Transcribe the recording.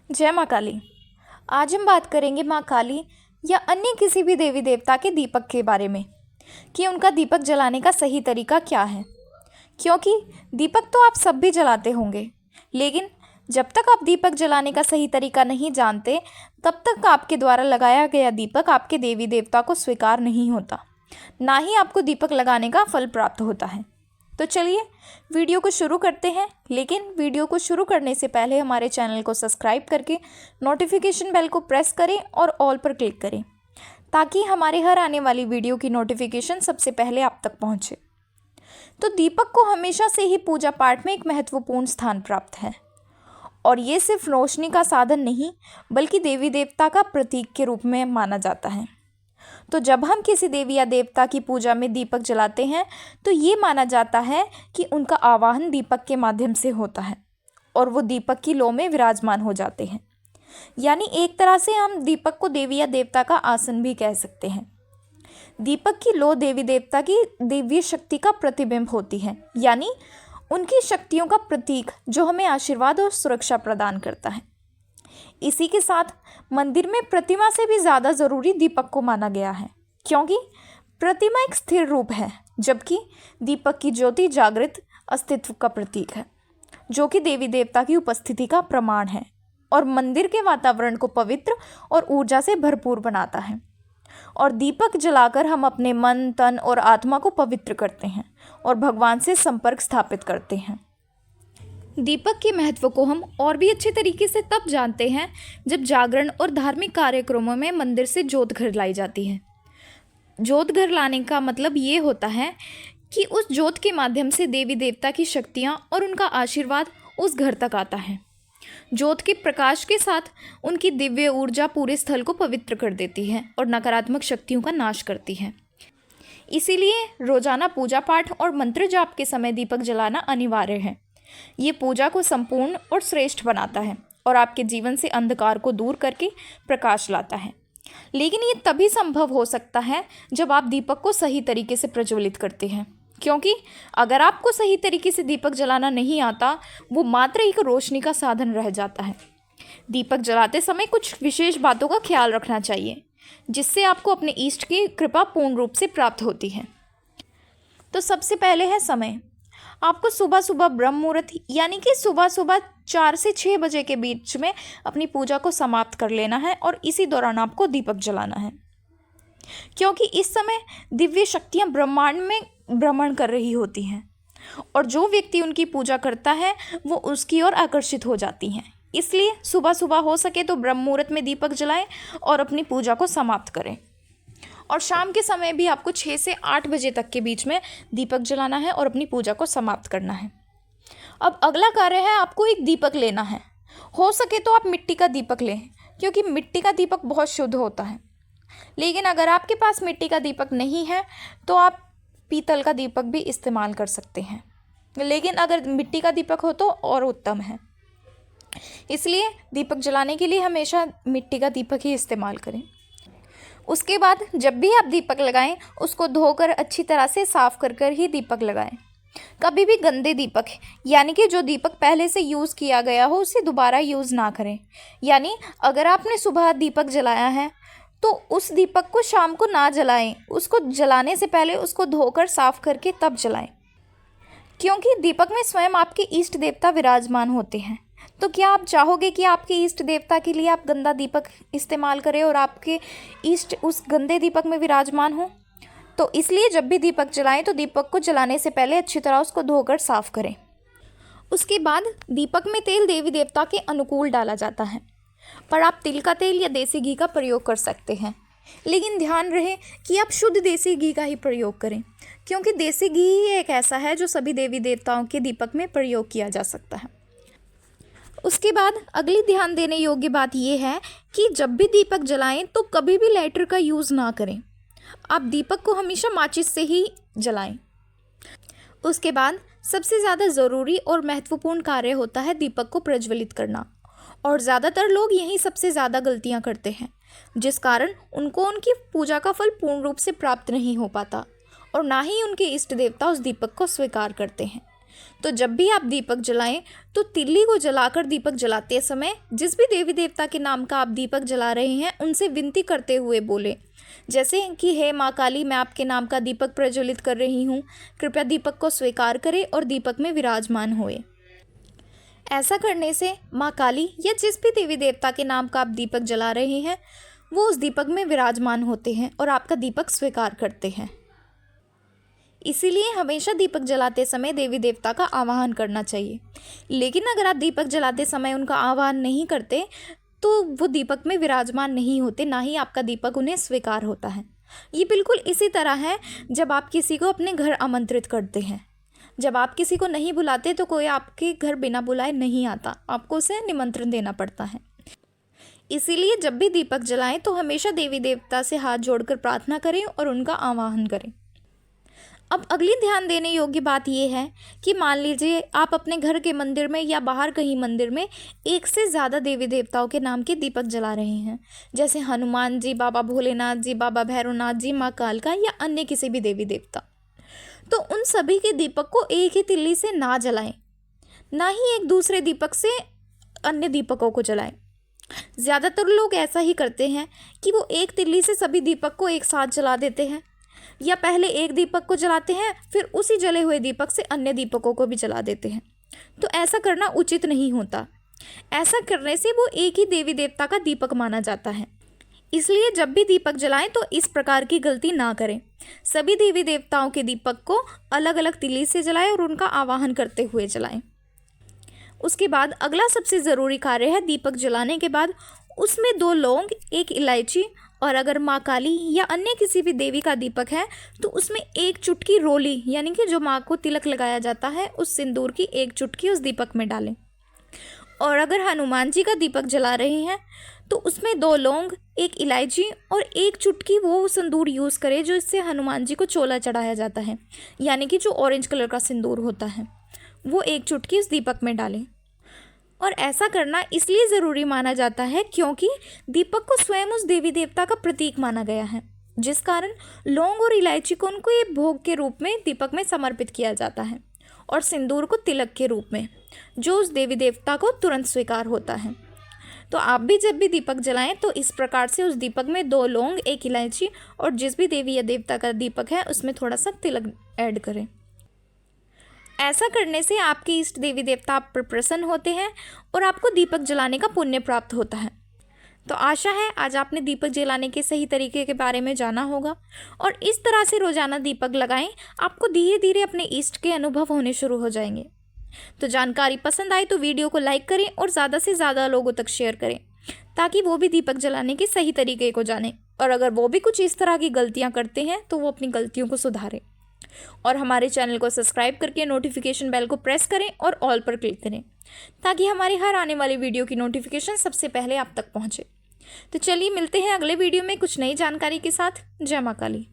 जय माँ काली। आज हम बात करेंगे माँ काली या अन्य किसी भी देवी देवता के दीपक के बारे में कि उनका दीपक जलाने का सही तरीका क्या है। क्योंकि दीपक तो आप सब भी जलाते होंगे, लेकिन जब तक आप दीपक जलाने का सही तरीका नहीं जानते तब तक आपके द्वारा लगाया गया दीपक आपके देवी देवता को स्वीकार नहीं होता, ना ही आपको दीपक लगाने का फल प्राप्त होता है। तो चलिए वीडियो को शुरू करते हैं, लेकिन वीडियो को शुरू करने से पहले हमारे चैनल को सब्सक्राइब करके नोटिफिकेशन बेल को प्रेस करें और ऑल पर क्लिक करें ताकि हमारे हर आने वाली वीडियो की नोटिफिकेशन सबसे पहले आप तक पहुंचे। तो दीपक को हमेशा से ही पूजा पाठ में एक महत्वपूर्ण स्थान प्राप्त है और ये सिर्फ रोशनी का साधन नहीं बल्कि देवी देवता का प्रतीक के रूप में माना जाता है। तो जब हम किसी देवी या देवता की पूजा में दीपक जलाते हैं तो ये माना जाता है कि उनका आवाहन दीपक के माध्यम से होता है और वो दीपक की लौ में विराजमान हो जाते हैं। यानी एक तरह से हम दीपक को देवी या देवता का आसन भी कह सकते हैं। दीपक की लौ देवी देवता की दिव्य शक्ति का प्रतिबिंब होती है, यानी उनकी शक्तियों का प्रतीक जो हमें आशीर्वाद और सुरक्षा प्रदान करता है। इसी के साथ मंदिर में प्रतिमा से भी ज़्यादा ज़रूरी दीपक को माना गया है, क्योंकि प्रतिमा एक स्थिर रूप है जबकि दीपक की ज्योति जागृत अस्तित्व का प्रतीक है, जो कि देवी देवता की उपस्थिति का प्रमाण है और मंदिर के वातावरण को पवित्र और ऊर्जा से भरपूर बनाता है। और दीपक जलाकर हम अपने मन, तन और आत्मा को पवित्र करते हैं और भगवान से संपर्क स्थापित करते हैं। दीपक के महत्व को हम और भी अच्छे तरीके से तब जानते हैं जब जागरण और धार्मिक कार्यक्रमों में मंदिर से जोत घर लाई जाती है। जोत घर लाने का मतलब ये होता है कि उस जोत के माध्यम से देवी देवता की शक्तियाँ और उनका आशीर्वाद उस घर तक आता है। जोत के प्रकाश के साथ उनकी दिव्य ऊर्जा पूरे स्थल को पवित्र कर देती है और नकारात्मक शक्तियों का नाश करती है। इसीलिए रोजाना पूजा पाठ और मंत्र जाप के समय दीपक जलाना अनिवार्य है। ये पूजा को संपूर्ण और श्रेष्ठ बनाता है और आपके जीवन से अंधकार को दूर करके प्रकाश लाता है। लेकिन ये तभी संभव हो सकता है जब आप दीपक को सही तरीके से प्रज्वलित करते हैं, क्योंकि अगर आपको सही तरीके से दीपक जलाना नहीं आता, वो मात्र एक रोशनी का साधन रह जाता है। दीपक जलाते समय कुछ विशेष बातों का ख्याल रखना चाहिए, जिससे आपको अपने इष्ट की कृपा पूर्ण रूप से प्राप्त होती है। तो सबसे पहले है समय। आपको सुबह सुबह ब्रह्म मुहूर्त यानी कि सुबह सुबह 4 से 6 बजे के बीच में अपनी पूजा को समाप्त कर लेना है और इसी दौरान आपको दीपक जलाना है, क्योंकि इस समय दिव्य शक्तियां ब्रह्मांड में भ्रमण कर रही होती हैं और जो व्यक्ति उनकी पूजा करता है वो उसकी ओर आकर्षित हो जाती हैं। इसलिए सुबह सुबह हो सके तो ब्रह्म मुहूर्त में दीपक जलाएं और अपनी पूजा को समाप्त करें। और शाम के समय भी आपको 6 से 8 बजे तक के बीच में दीपक जलाना है और अपनी पूजा को समाप्त करना है। अब अगला कार्य है, आपको एक दीपक लेना है। हो सके तो आप मिट्टी का दीपक लें, क्योंकि मिट्टी का दीपक बहुत शुद्ध होता है। लेकिन अगर आपके पास मिट्टी का दीपक नहीं है तो आप पीतल का दीपक भी इस्तेमाल कर सकते हैं, लेकिन अगर मिट्टी का दीपक हो तो और उत्तम है। इसलिए दीपक जलाने के लिए हमेशा मिट्टी का दीपक ही इस्तेमाल करें। उसके बाद जब भी आप दीपक लगाएं उसको धोकर अच्छी तरह से साफ कर ही दीपक लगाएं। कभी भी गंदे दीपक यानी कि जो दीपक पहले से यूज़ किया गया हो उसे दोबारा यूज़ ना करें। यानी अगर आपने सुबह दीपक जलाया है तो उस दीपक को शाम को ना जलाएं, उसको जलाने से पहले उसको धोकर साफ करके तब जलाएं, क्योंकि दीपक में स्वयं आपके इष्ट देवता विराजमान होते हैं। तो क्या आप चाहोगे कि आपके इष्ट देवता के लिए आप गंदा दीपक इस्तेमाल करें और आपके इष्ट उस गंदे दीपक में विराजमान हो? तो इसलिए जब भी दीपक जलाएं तो दीपक को जलाने से पहले अच्छी तरह उसको धोकर साफ करें। उसके बाद दीपक में तेल देवी देवता के अनुकूल डाला जाता है, पर आप तिल का तेल या देसी घी का प्रयोग कर सकते हैं। लेकिन ध्यान रहे कि आप शुद्ध देसी घी का ही प्रयोग करें, क्योंकि देसी घी ही एक ऐसा है जो सभी देवी देवताओं के दीपक में प्रयोग किया जा सकता है। उसके बाद अगली ध्यान देने योग्य बात यह है कि जब भी दीपक जलाएं तो कभी भी लाइटर का यूज़ ना करें। आप दीपक को हमेशा माचिस से ही जलाएं। उसके बाद सबसे ज़्यादा ज़रूरी और महत्वपूर्ण कार्य होता है दीपक को प्रज्वलित करना, और ज़्यादातर लोग यही सबसे ज़्यादा गलतियां करते हैं, जिस कारण उनको उनकी पूजा का फल पूर्ण रूप से प्राप्त नहीं हो पाता और ना ही उनके इष्ट देवता उस दीपक को स्वीकार करते हैं। तो जब भी आप दीपक जलाएं तो तिल्ली को जलाकर दीपक जलाते समय जिस भी देवी देवता के नाम का आप दीपक जला रहे हैं उनसे विनती करते हुए बोले, जैसे कि हे माँ काली, मैं आपके नाम का दीपक प्रज्वलित कर रही हूँ, कृपया दीपक को स्वीकार करें और दीपक में विराजमान होए। ऐसा करने से माँ काली या जिस भी देवी देवता के नाम का आप दीपक जला रहे हैं वो उस दीपक में विराजमान होते हैं और आपका दीपक स्वीकार करते हैं। इसीलिए हमेशा दीपक जलाते समय देवी देवता का आवाहन करना चाहिए। लेकिन अगर आप दीपक जलाते समय उनका आवाहन नहीं करते तो वो दीपक में विराजमान नहीं होते, ना ही आपका दीपक उन्हें स्वीकार होता है। ये बिल्कुल इसी तरह है जब आप किसी को अपने घर आमंत्रित करते हैं। जब आप किसी को नहीं बुलाते तो कोई आपके घर बिना बुलाए नहीं आता, आपको उसे निमंत्रण देना पड़ता है। इसीलिए जब भी दीपक जलाएं तो हमेशा देवी देवता से हाथ जोड़कर प्रार्थना करें और उनका आवाहन करें। अब अगली ध्यान देने योग्य बात यह है कि मान लीजिए आप अपने घर के मंदिर में या बाहर कहीं मंदिर में एक से ज़्यादा देवी देवताओं के नाम के दीपक जला रहे हैं, जैसे हनुमान जी, बाबा भोलेनाथ जी, बाबा भैरवनाथ जी, माँ कालका या अन्य किसी भी देवी देवता। तो उन सभी के दीपक को एक ही तिल्ली से ना जलाएं, ना ही एक दूसरे दीपक से अन्य दीपकों को जलाएं। ज़्यादातर लोग ऐसा ही करते हैं कि वो एक तिल्ली से सभी दीपक को एक साथ जला देते हैं, या पहले एक दीपक को जलाते हैं फिर उसी जले हुए दीपक से अन्य दीपकों को भी जला देते हैं। तो ऐसा करना उचित नहीं होता। ऐसा करने से वो एक ही देवी देवता का दीपक माना जाता है। इसलिए जब भी दीपक जलाएं तो इस प्रकार की गलती ना करें। सभी देवी देवताओं के दीपक को अलग अलग तिल्ली से जलाएं और उनका आवाहन करते हुए जलाएं। उसके बाद अगला सबसे ज़रूरी कार्य है, दीपक जलाने के बाद उसमें 2 लौंग, 1 इलायची और अगर माँ काली या अन्य किसी भी देवी का दीपक है तो उसमें 1 चुटकी रोली, यानी कि जो माँ को तिलक लगाया जाता है, उस सिंदूर की 1 चुटकी उस दीपक में डालें। और अगर हनुमान जी का दीपक जला रहे हैं तो उसमें 2 लौंग, 1 इलायची और 1 चुटकी वो सिंदूर यूज़ करें जो इससे हनुमान जी को चोला चढ़ाया जाता है, यानी कि जो ऑरेंज कलर का सिंदूर होता है, वो 1 चुटकी उस दीपक में डालें। और ऐसा करना इसलिए ज़रूरी माना जाता है क्योंकि दीपक को स्वयं उस देवी देवता का प्रतीक माना गया है, जिस कारण लौंग और इलायची को उनको ये भोग के रूप में दीपक में समर्पित किया जाता है और सिंदूर को तिलक के रूप में, जो उस देवी देवता को तुरंत स्वीकार होता है। तो आप भी जब भी दीपक जलाएं तो इस प्रकार से उस दीपक में 2 लौंग, 1 इलायची और जिस भी देवी या देवता का दीपक है उसमें थोड़ा सा तिलक ऐड करें। ऐसा करने से आपके इष्ट देवी देवता आप पर प्रसन्न होते हैं और आपको दीपक जलाने का पुण्य प्राप्त होता है। तो आशा है आज आपने दीपक जलाने के सही तरीके के बारे में जाना होगा और इस तरह से रोज़ाना दीपक लगाएं, आपको धीरे धीरे अपने इष्ट के अनुभव होने शुरू हो जाएंगे। तो जानकारी पसंद आए तो वीडियो को लाइक करें और ज़्यादा से ज़्यादा लोगों तक शेयर करें ताकि वो भी दीपक जलाने के सही तरीके को जानें, और अगर वो भी कुछ इस तरह की गलतियाँ करते हैं तो वो अपनी गलतियों को सुधारें। और हमारे चैनल को सब्सक्राइब करके नोटिफिकेशन बेल को प्रेस करें और ऑल पर क्लिक करें ताकि हमारी हर आने वाली वीडियो की नोटिफिकेशन सबसे पहले आप तक पहुंचे। तो चलिए मिलते हैं अगले वीडियो में कुछ नई जानकारी के साथ। जय मां काली।